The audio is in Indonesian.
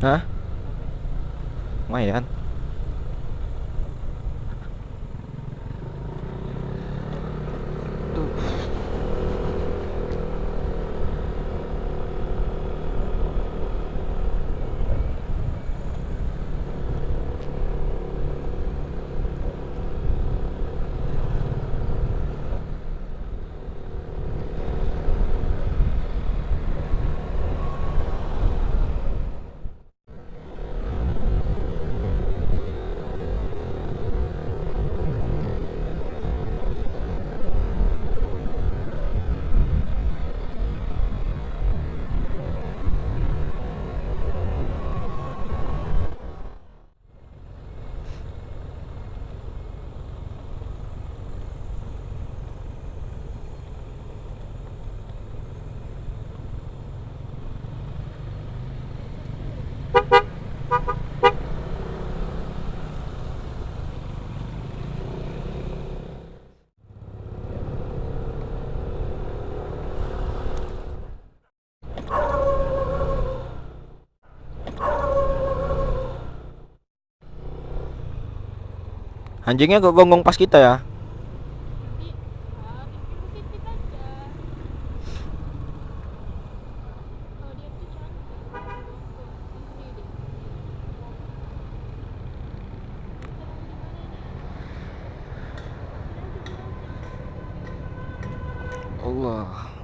Hah? Lumayan. Anjingnya kok gonggong pas kita ya? Nanti positif aja. Kalau dia tuh cantik, gonggong. Ini deh. Sekarang di mana nih? Bilang aja. Allah.